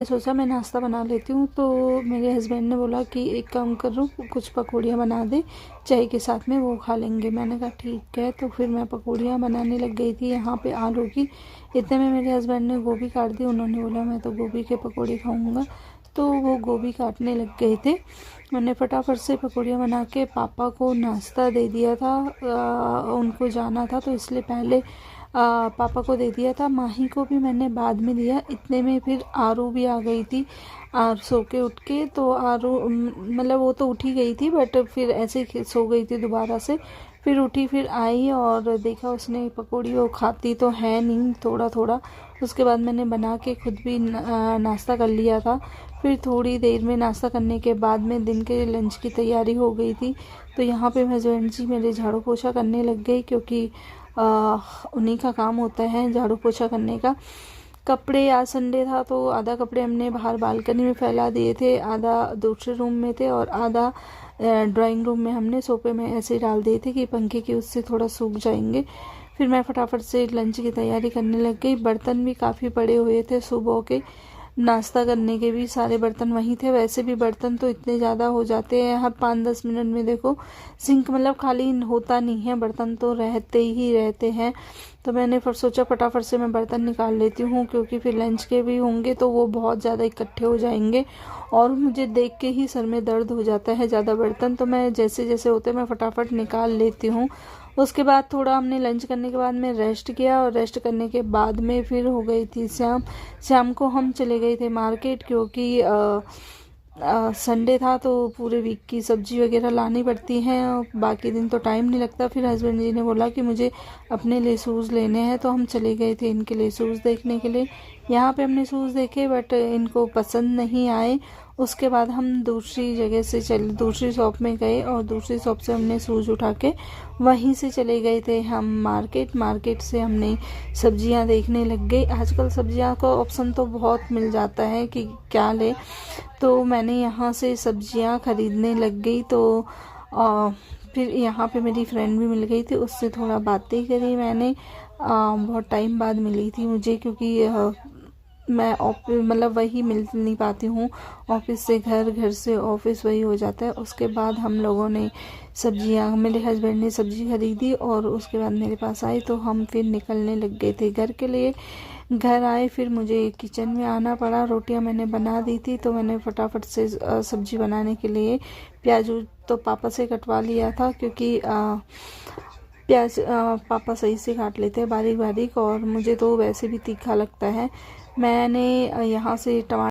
सोचा मैं नाश्ता बना लेती हूँ। तो मेरे हस्बैंड ने बोला कि एक काम करो, कुछ पकौड़ियाँ बना दे, चाय के साथ में वो खा लेंगे। मैंने कहा ठीक है। तो फिर मैं पकौड़ियाँ बनाने लग गई थी यहाँ पे आलू की। इतने में मेरे हस्बैंड ने गोभी काट दी। उन्होंने बोला मैं तो गोभी के पकौड़े खाऊंगा, तो वो गोभी काटने लग गए थे। मैंने फटाफट से पकौड़ियाँ बना के पापा को नाश्ता दे दिया था। उनको जाना था तो इसलिए पहले पापा को दे दिया था। माही को भी मैंने बाद में दिया। इतने में फिर आरू भी आ गई थी और सो के उठ के। तो आरू मतलब वो तो उठी गई थी, बट फिर ऐसे ही सो गई थी दोबारा से। फिर उठी, फिर आई और देखा उसने पकौड़ी, वो खाती तो है नहीं, थोड़ा थोड़ा। उसके बाद मैंने बना के खुद भी नाश्ता कर लिया था। फिर थोड़ी देर में नाश्ता करने के बाद में दिन के लंच की तैयारी हो गई थी। तो यहाँ पे हस्बैंड जी मेरे झाड़ू पोछा करने लग गई, क्योंकि उन्हीं का काम होता है झाड़ू पोछा करने का। कपड़े, आज संडे था तो आधा कपड़े हमने बाहर बालकनी में फैला दिए थे, आधा दूसरे रूम में थे और आधा ड्राइंग रूम में हमने सोफे में ऐसे डाल दिए थे कि पंखे की उससे थोड़ा सूख जाएंगे। फिर मैं फटाफट से लंच की तैयारी करने लग गई। बर्तन भी काफ़ी पड़े हुए थे, सुबह के नाश्ता करने के भी सारे बर्तन वहीं थे। वैसे भी बर्तन तो इतने ज़्यादा हो जाते हैं हर 5-10 मिनट में। देखो सिंक मतलब खाली होता नहीं है, बर्तन तो रहते ही रहते हैं। तो मैंने फिर सोचा फटाफट से मैं बर्तन निकाल लेती हूँ, क्योंकि फिर लंच के भी होंगे तो वो बहुत ज़्यादा इकट्ठे हो जाएंगे और मुझे देख के ही सर में दर्द हो जाता है ज़्यादा बर्तन। तो मैं जैसे जैसे होते मैं फटाफट निकाल लेती हूँ। उसके बाद थोड़ा हमने लंच करने के बाद में रेस्ट किया और रेस्ट करने के बाद में फिर हो गई थी शाम। शाम को हम चले गए थे मार्केट, क्योंकि संडे था तो पूरे वीक की सब्जी वगैरह लानी पड़ती हैं और बाकी दिन तो टाइम नहीं लगता। फिर हस्बैंड जी ने बोला कि मुझे अपने लिए शूज़ लेने हैं, तो हम चले गए थे इनके लिए शूज़ देखने के लिए। यहाँ पे हमने शूज़ देखे बट इनको पसंद नहीं आए। उसके बाद हम दूसरी जगह से दूसरी शॉप में गए और दूसरी शॉप से हमने शूज़ उठा के वहीं से चले गए थे हम मार्केट। मार्केट से हमने सब्जियां देखने लग गए। आजकल सब्जियां का ऑप्शन तो बहुत मिल जाता है कि क्या ले। तो मैंने यहाँ से सब्जियां खरीदने लग गई। तो फिर यहाँ पे मेरी फ्रेंड भी मिल गई थी, उससे थोड़ा बातें करी मैंने। बहुत टाइम बाद मिली थी मुझे, क्योंकि मैं ऑफिस मतलब वही मिल नहीं पाती हूँ। ऑफिस से घर, घर से ऑफिस, वही हो जाता है। उसके बाद हम लोगों ने सब्जियां, मेरे हस्बैंड ने सब्जी खरीदी और उसके बाद मेरे पास आई, तो हम फिर निकलने लग गए थे घर के लिए। घर आए फिर मुझे किचन में आना पड़ा। रोटियां मैंने बना दी थी, तो मैंने फटाफट से सब्जी बनाने के लिए प्याज तो पापा से कटवा लिया था, क्योंकि प्याज पापा सही से काट लेते हैं बारीक बारीक, और मुझे तो वैसे भी तीखा लगता है। मैंने यहाँ से टमाटर